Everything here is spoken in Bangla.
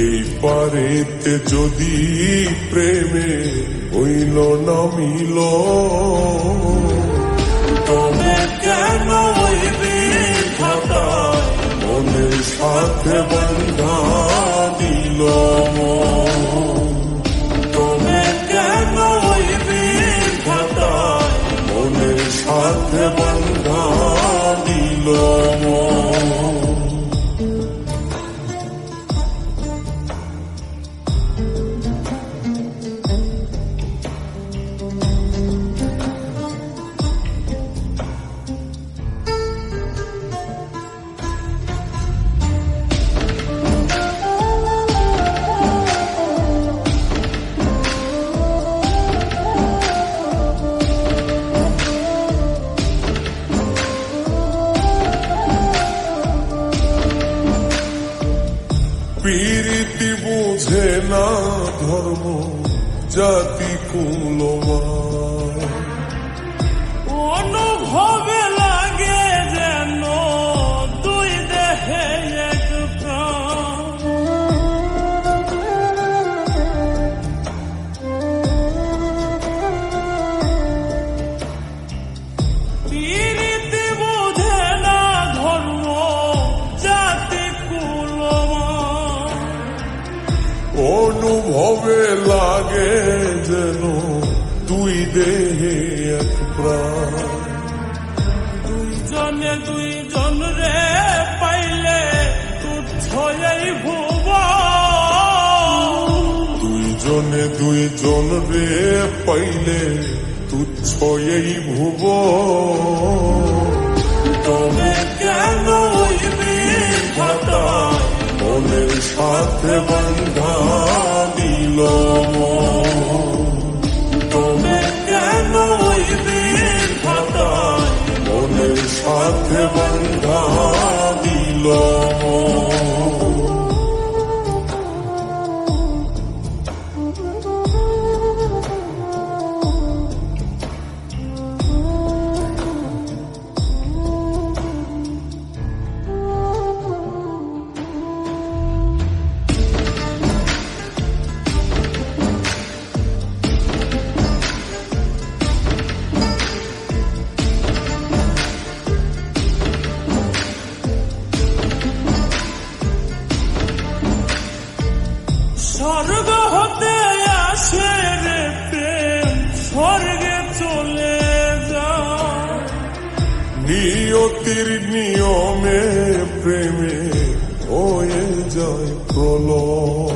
এই পারেতে যদি প্রেমে হইল না মিল, তবে কেন ওই বিধাতা মনের সাথে বান্ধা দিল মন? তবে কেন ওই বিধাতা মনের সাথে বান্ধা দিল মন? পীরিতি বুঝে না ধর্ম জাতি কুলমান, অনুভবে লাগে যেন দুই দেহে এক প্রাণ। পীরিতি বুঝে না ধর্ম জাতি কুলমান, অনুভবে লাগে যেন দুই দেহে এক প্রাণ। দুইজনে দুইজন রে পাইলে তুচ্ছ এই ভুবন। দুইজনে দুইজন রে পাইলে তুচ্ছ এই ভুবন। তবে কেন ওই বিধাতা মনের সাথে বান্ধা দিল মন? তবে কেন ওই বিধাতা মনের সাথে বান্ধা দিল মন? স্বর্গ হতে আসে রে প্রেম, স্বর্গে চলে যায়। নিয়তির নিয়মে প্রেমে হয়ে যায় প্রলয়।